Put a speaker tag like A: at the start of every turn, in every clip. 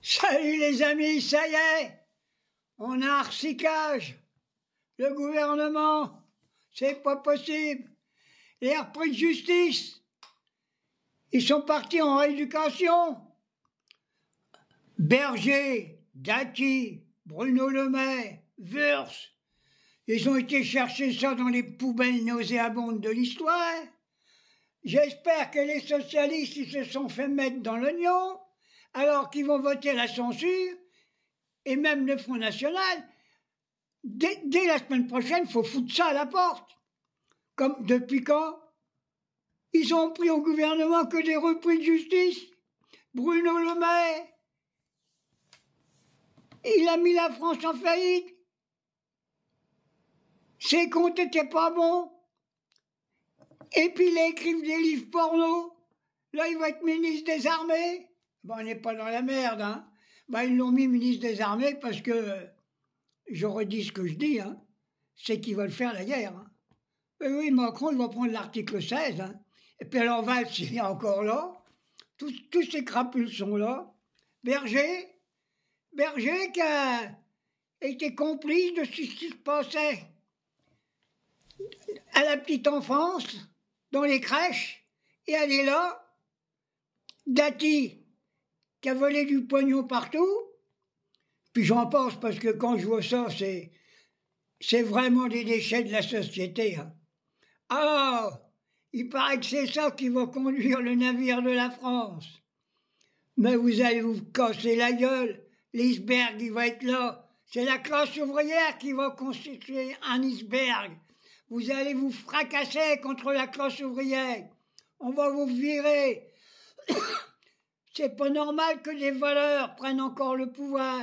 A: Salut les amis, ça y est, on a un recyclage. Le gouvernement, c'est pas possible. Les repris de justice, ils sont partis en rééducation. Berger, Dati, Bruno Le Maire, Wurst, ils ont été chercher ça dans les poubelles nauséabondes de l'histoire. J'espère que les socialistes ils se sont fait mettre dans l'oignon, alors qu'ils vont voter la censure, et même le Front National. Dès la semaine prochaine, il faut foutre ça à la porte. Comme depuis quand ils ont pris au gouvernement que des repris de justice. Bruno Le Maire, il a mis la France en faillite. Ses comptes n'étaient pas bons. Et puis ils écrivent des livres porno. Là, il va être ministre des Armées. Bon, on n'est pas dans la merde, hein. Ben, ils l'ont mis ministre des Armées parce que, j'aurais dit ce que je dis, hein, c'est qu'ils veulent faire la guerre. Hein. Et oui, Macron, il va prendre l'article 16. Hein. Et puis alors Valls, il est encore là. Tous ces crapules sont là. Berger qui a été complice de ce qui se passait à la petite enfance, dans les crèches, et elle est là. Dati, qui a volé du pognon partout. Puis j'en pense parce que quand je vois ça, c'est vraiment des déchets de la société. Hein. Alors, il paraît que c'est ça qui va conduire le navire de la France. Mais vous allez vous casser la gueule. L'iceberg, il va être là. C'est la classe ouvrière qui va constituer un iceberg. Vous allez vous fracasser contre la classe ouvrière. On va vous virer. C'est pas normal que des voleurs prennent encore le pouvoir.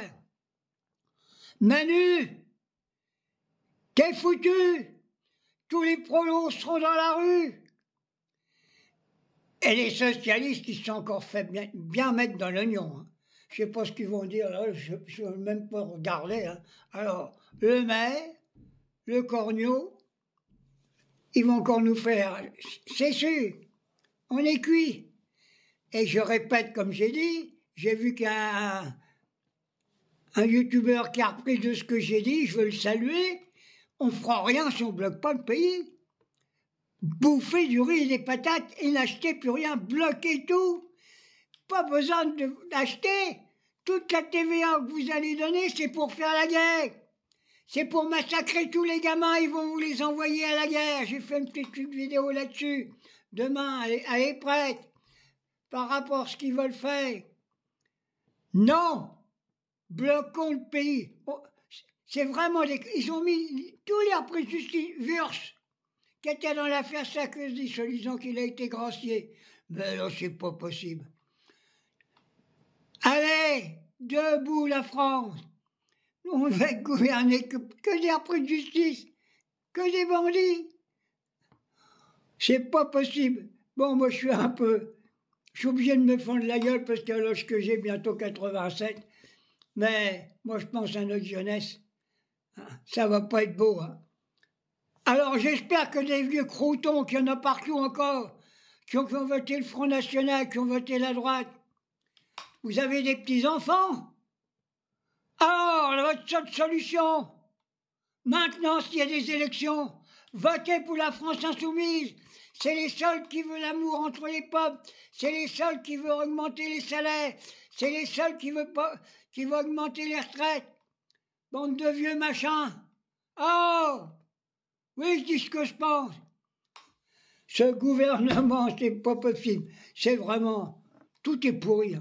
A: Manu, t'es foutu. Tous les prolos seront dans la rue. Et les socialistes, ils se sont encore fait bien mettre dans l'oignon. Hein. Je ne sais pas ce qu'ils vont dire là, je ne vais même pas regarder. Hein. Alors, le maire, le corneau, ils vont encore nous faire. C'est sûr, on est cuit. Et je répète, comme j'ai dit, j'ai vu qu'un youtubeur qui a repris de ce que j'ai dit, je veux le saluer. On ne fera rien si on ne bloque pas le pays. Bouffer du riz et des patates et n'acheter plus rien, bloquer tout. Pas besoin d'acheter. Toute la TVA que vous allez donner, c'est pour faire la guerre. C'est pour massacrer tous les gamins, ils vont vous les envoyer à la guerre. J'ai fait une petite vidéo là-dessus. Demain, elle est prête. Par rapport à ce qu'ils veulent faire. Non, bloquons le pays. C'est vraiment ils ont mis tous les repris de justice. Wurst, qui était dans l'affaire Sarkozy, se disant qu'il a été gracié. Mais là, c'est pas possible. Allez, debout la France. On va gouverner que des repris de justice, que des bandits. C'est pas possible. Bon, moi, je suis obligé de me fendre la gueule parce qu'à l'âge que j'ai, bientôt 87. Mais moi, je pense à notre jeunesse. Ça va pas être beau, hein. Alors j'espère que des vieux croutons, qu'il y en a partout encore, qui ont voté le Front National, qui ont voté la droite, vous avez des petits-enfants. Alors, votre seule solution, maintenant s'il y a des élections, votez pour la France insoumise. C'est les seuls qui veulent l'amour entre les peuples. C'est les seuls qui veulent augmenter les salaires. C'est les seuls qui veulent augmenter les retraites. Bande de vieux machins. Oh! Oui, je dis ce que je pense. Ce gouvernement, c'est pas possible. C'est vraiment. Tout est pourri.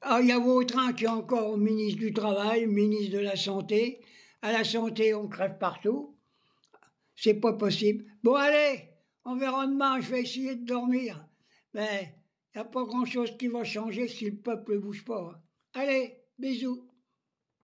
A: Ah, il y a Vautrin qui est encore ministre du Travail, ministre de la Santé. À la santé, on crève partout. C'est pas possible. Bon, allez, on verra demain, je vais essayer de dormir. Mais il n'y a pas grand-chose qui va changer si le peuple ne bouge pas. Allez, bisous.